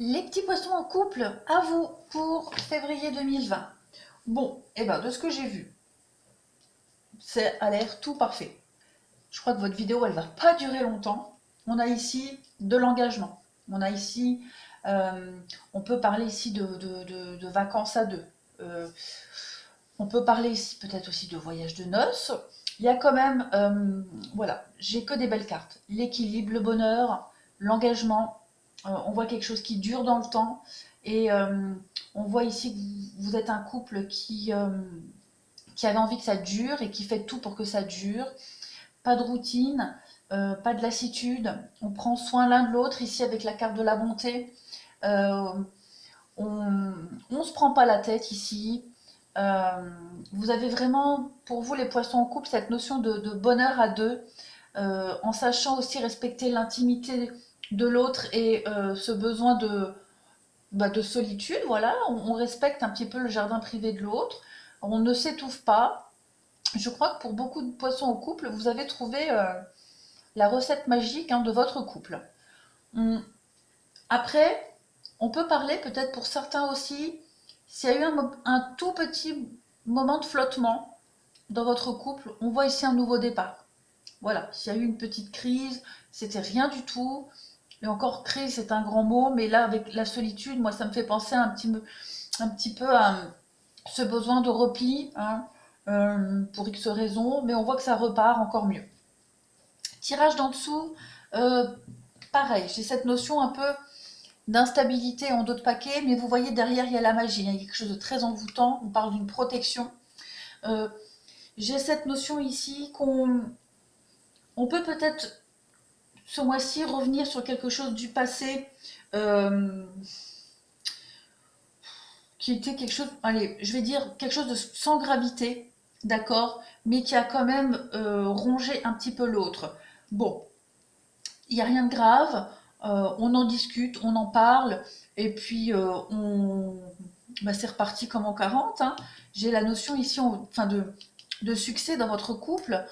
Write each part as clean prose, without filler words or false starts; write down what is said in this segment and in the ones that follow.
Les petits poissons en couple, à vous pour février 2020. Bon, et ben de ce que j'ai vu, c'est à l'air tout parfait. Je crois que votre vidéo, elle va pas durer longtemps. On a ici de l'engagement. On a ici, on peut parler ici de vacances à deux. Euh, on peut parler ici peut-être aussi de voyage de noces. Il y a quand même, voilà, j'ai que des belles cartes. L'équilibre, le bonheur, l'engagement. On voit quelque chose qui dure dans le temps. Et on voit ici que vous êtes un couple qui avait envie que ça dure et qui fait tout pour que ça dure. Pas de routine, pas de lassitude. On prend soin l'un de l'autre ici avec la carte de la bonté. Euh, on ne se prend pas la tête ici. Euh, vous avez vraiment, pour vous les poissons en couple, cette notion de bonheur à deux, en sachant aussi respecter l'intimité de l'autre et ce besoin de solitude. Voilà, on respecte un petit peu le jardin privé de l'autre. On ne s'étouffe pas. Je crois que pour beaucoup de poissons en couple, vous avez trouvé la recette magique de votre couple. Hum, Après, on peut parler peut-être pour certains aussi, s'il y a eu un tout petit moment de flottement dans votre couple, on voit ici un nouveau départ. Voilà, s'il y a eu une petite crise, c'était rien du tout. Et encore, crise, c'est un grand mot, mais là, avec la solitude, moi, ça me fait penser un petit peu à ce besoin de repli, pour X raisons, mais on voit que ça repart encore mieux. Tirage d'en dessous, euh, pareil, j'ai cette notion un peu d'instabilité en dos de paquet, mais vous voyez derrière il y a la magie, il y a quelque chose de très envoûtant, on parle d'une protection. Euh, j'ai cette notion ici qu'on peut peut-être ce mois-ci revenir sur quelque chose du passé euh, qui était quelque chose, allez, je vais dire quelque chose de sans gravité, d'accord, mais qui a quand même rongé un petit peu l'autre. Bon, il n'y a rien de grave, on en discute, on en parle, et puis bah, c'est reparti comme en 40. Hein. J'ai la notion ici enfin de succès dans votre couple.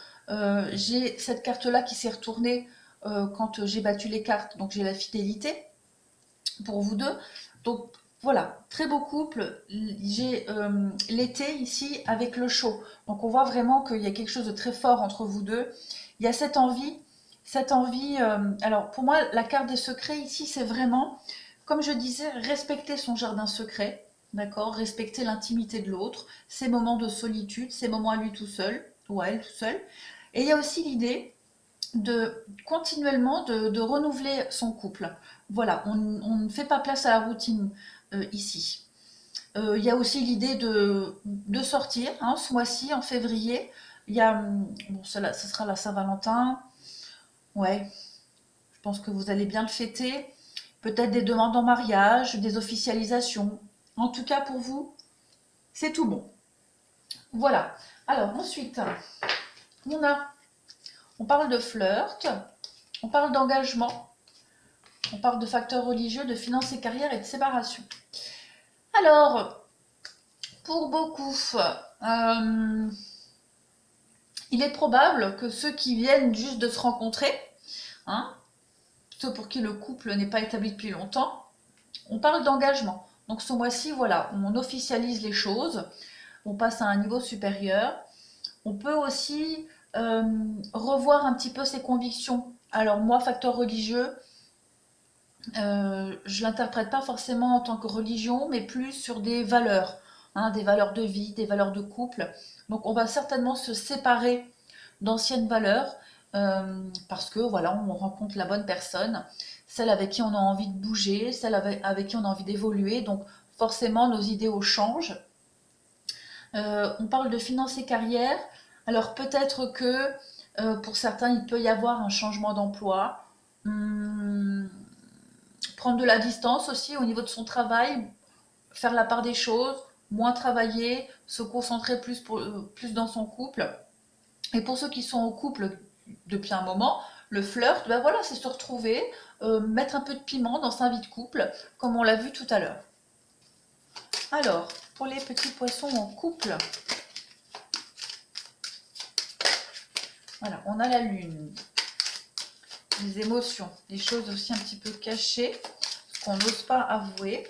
J'ai cette carte-là qui s'est retournée quand j'ai battu les cartes, donc j'ai la fidélité pour vous deux. Donc voilà, très beau couple. J'ai l'été ici avec le chaud. Donc on voit vraiment qu'il y a quelque chose de très fort entre vous deux. Il y a cette envie. Alors pour moi, la carte des secrets ici, c'est vraiment, comme je disais, respecter son jardin secret. D'accord, respecter l'intimité de l'autre, ses moments de solitude, ses moments à lui tout seul, ou à elle tout seul. Et il y a aussi l'idée de continuellement de renouveler son couple. Voilà, on ne fait pas place à la routine ici. Il y a aussi l'idée de sortir, ce mois-ci, en février. Il y a, bon, ce sera la Saint-Valentin. Ouais, je pense que vous allez bien le fêter. Peut-être des demandes en mariage, des officialisations. En tout cas, pour vous, c'est tout bon. Voilà. Alors, ensuite, on a, on parle de flirt, on parle d'engagement, on parle de facteurs religieux, de finances et carrière et de séparation. Alors, pour beaucoup, il est probable que ceux qui viennent juste de se rencontrer, hein, ceux pour qui le couple n'est pas établi depuis longtemps, on parle d'engagement. Donc ce mois-ci, voilà, on officialise les choses, on passe à un niveau supérieur. On peut aussi revoir un petit peu ses convictions. Alors moi, facteur religieux, je l'interprète pas forcément en tant que religion, mais plus sur des valeurs de vie, des valeurs de couple. Donc on va certainement se séparer d'anciennes valeurs parce que voilà, on rencontre la bonne personne, celle avec qui on a envie de bouger, celle avec qui on a envie d'évoluer. Donc forcément, nos idéaux changent. On parle de finances et carrière. Alors peut-être que pour certains, il peut y avoir un changement d'emploi. Hum, Prendre de la distance aussi au niveau de son travail, faire la part des choses, moins travailler, se concentrer plus dans son couple. Et pour ceux qui sont au couple depuis un moment, le flirt, ben voilà, c'est se retrouver, mettre un peu de piment dans sa vie de couple, comme on l'a vu tout à l'heure. Alors, pour les petits poissons en couple, voilà, on a la lune, les émotions, des choses aussi un petit peu cachées, qu'on n'ose pas avouer.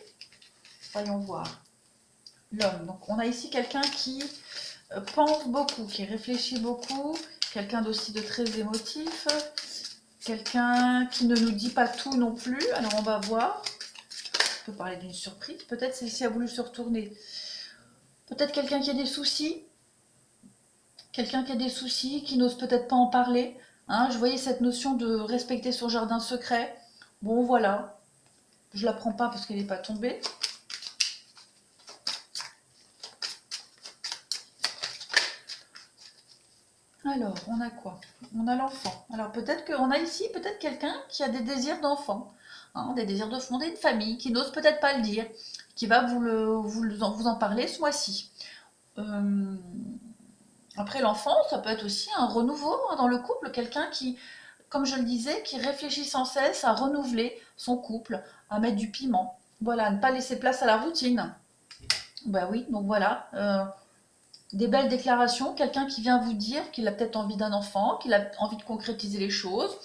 Voyons voir. L'homme. Donc, on a ici quelqu'un qui pense beaucoup, qui réfléchit beaucoup, quelqu'un d'aussi de très émotif, quelqu'un qui ne nous dit pas tout non plus. Alors, on va voir. On peut parler d'une surprise. Peut-être celle-ci a voulu se retourner. Peut-être quelqu'un qui a des soucis. Quelqu'un qui a des soucis, qui n'ose peut-être pas en parler. Hein, je voyais cette notion de respecter son jardin secret. Bon, voilà. Je la prends pas parce qu'elle n'est pas tombée. Alors, on a quoi? On a l'enfant. Alors, peut-être qu'on a ici peut-être quelqu'un qui a des désirs d'enfant, hein, des désirs de fonder une famille, qui n'ose peut-être pas le dire, qui va vous en parler ce mois-ci. Après, l'enfant, ça peut être aussi un renouveau hein, dans le couple, quelqu'un qui, comme je le disais, qui réfléchit sans cesse à renouveler son couple, à mettre du piment, voilà, à ne pas laisser place à la routine. Ben oui, donc voilà. Des belles déclarations, quelqu'un qui vient vous dire qu'il a peut-être envie d'un enfant, qu'il a envie de concrétiser les choses,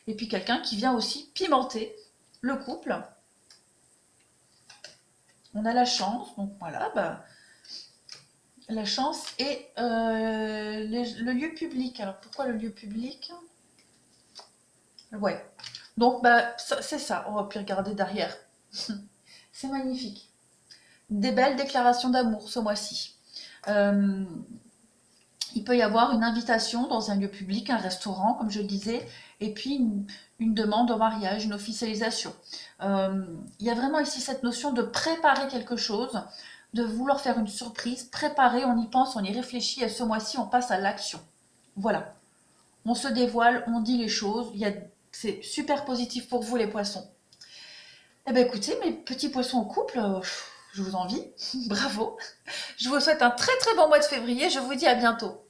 et puis quelqu'un qui vient aussi pimenter le couple. On a la chance, donc voilà, bah, la chance et le lieu public. Alors pourquoi le lieu public? Ouais, donc bah, c'est ça, on va plus regarder derrière. C'est magnifique. Des belles déclarations d'amour ce mois-ci. Il peut y avoir une invitation dans un lieu public, un restaurant, comme je le disais, et puis une demande au mariage, une officialisation. Il y a vraiment ici cette notion de préparer quelque chose, de vouloir faire une surprise, préparer, on y pense, on y réfléchit, et ce mois-ci, on passe à l'action. Voilà. On se dévoile, on dit les choses, c'est super positif pour vous les poissons. Eh bien écoutez, mes petits poissons au couple, je vous envie, bravo. Je vous souhaite un très très bon mois de février, je vous dis à bientôt.